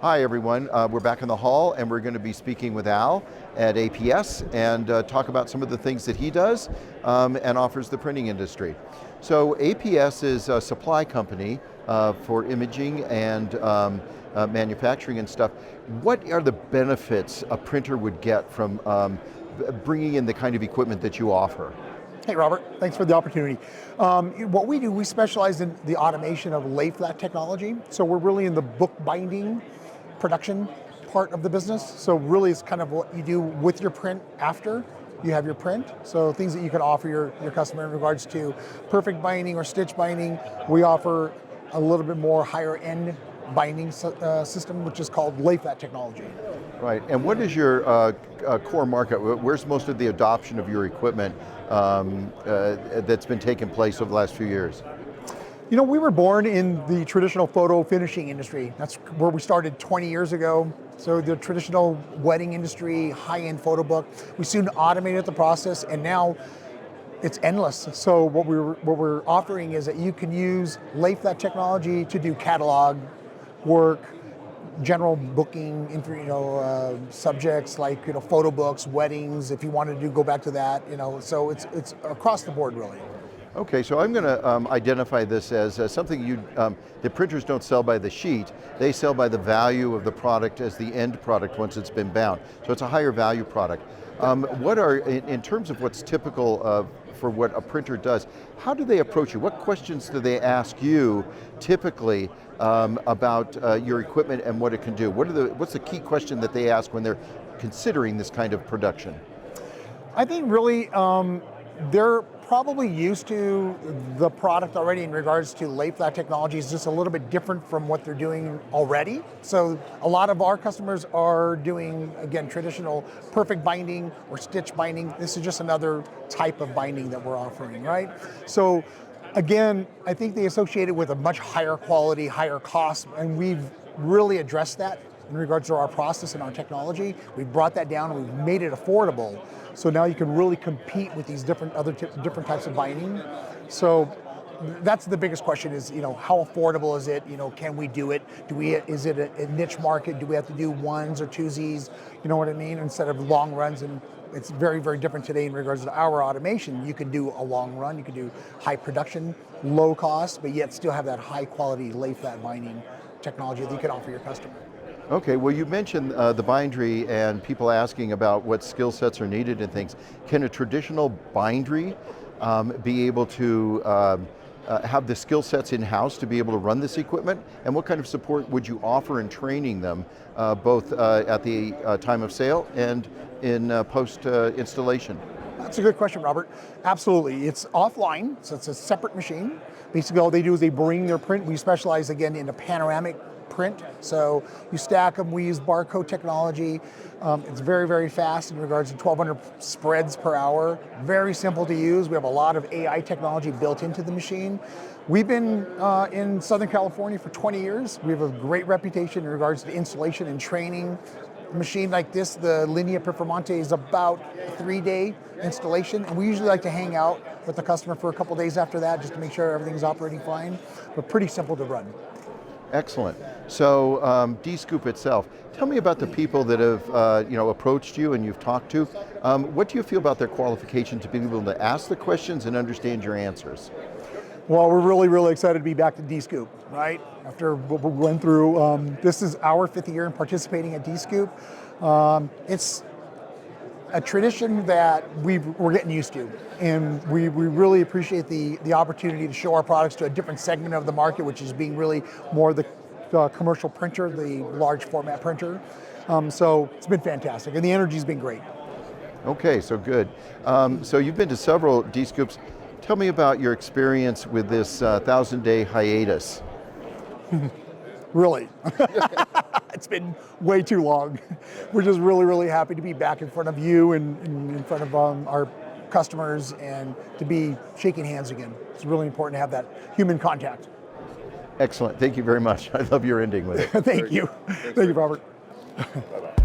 Hi everyone, we're back in the hall and we're going to be speaking with Al at APS and talk about some of the things that he does and offers the printing industry. So APS is a supply company for imaging and manufacturing and stuff. What are the benefits a printer would get from bringing in the kind of equipment that you offer? Hey Robert, thanks for the opportunity. What we do, we specialize in the automation of lay flat technology. So we're really in the bookbinding production part of the business. So really it's kind of what you do with your print after you have your print. So things that you can offer your customer in regards to perfect binding or stitch binding. We offer a little bit more higher end binding system, which is called lay flat technology. Right, and what is your core market? Where's most of the adoption of your equipment that's been taking place over the last few years? You know, we were born in the traditional photo finishing industry. That's where we started 20 years ago. So the traditional wedding industry, high-end photo book. We soon automated the process, and now it's endless. So what we're offering is that you can use lay flat technology to do catalog work, general booking, subjects like photo books, weddings. If you wanted to go back to that, so it's across the board really. Okay, so I'm going to identify this as something the printers don't sell by the sheet, they sell by the value of the product as the end product once it's been bound. So it's a higher value product. What are, in terms of what's typical for what a printer does, how do they approach you? What questions do they ask you typically about your equipment and what it can do? What's the key question that they ask when they're considering this kind of production? I think really they're probably used to the product already in regards to lay flat technology. Is just a little bit different from what they're doing already. So a lot of our customers are doing, again, traditional perfect binding or stitch binding. This is just another type of binding that we're offering, right? So again, I think they associate it with a much higher quality, higher cost, and we've really addressed that in regards to our process and our technology. We've brought that down and we've made it affordable. So now you can really compete with these different types of binding. So that's the biggest question is, how affordable is it? Can we do it? Is it a niche market? Do we have to do ones or twosies? You know what I mean? Instead of long runs, and it's very, very different today in regards to our automation. You can do a long run, you can do high production, low cost, but yet still have that high quality lay flat binding technology that you can offer your customer. Okay, well you mentioned the bindery and people asking about what skill sets are needed and things. Can a traditional bindery be able to have the skill sets in-house to be able to run this equipment? And what kind of support would you offer in training them, both at the time of sale and in post-installation? That's a good question, Robert. Absolutely, it's offline, so it's a separate machine. Basically all they do is they bring their print. We specialize again in a panoramic print, so you stack them. We use barcode technology. It's very, very fast in regards to 1,200 spreads per hour. Very simple to use. We have a lot of AI technology built into the machine. We've been in Southern California for 20 years. We have a great reputation in regards to installation and training. A machine like this, the Linea Performante, is about a 3-day installation, and we usually like to hang out with the customer for a couple days after that just to make sure everything's operating fine, but pretty simple to run. Excellent. So Dscoop itself, tell me about the people that have approached you and you've talked to. What do you feel about their qualification to be able to ask the questions and understand your answers? Well, we're really, really excited to be back at Dscoop, right? After what we went through. This is our 5th year in participating at Dscoop. It's a tradition that we're getting used to, and we really appreciate the opportunity to show our products to a different segment of the market, which is being really more the commercial printer, the large format printer. So it's been fantastic, and the energy's been great. Okay, so good. So you've been to several Dscoops. Tell me about your experience with this 1,000-day hiatus. Really. It's been way too long. We're just really, really happy to be back in front of you and in front of our customers and to be shaking hands again. It's really important to have that human contact. Excellent, thank you very much. I love your ending with it. Thank you. Thank you, Robert. Bye-bye.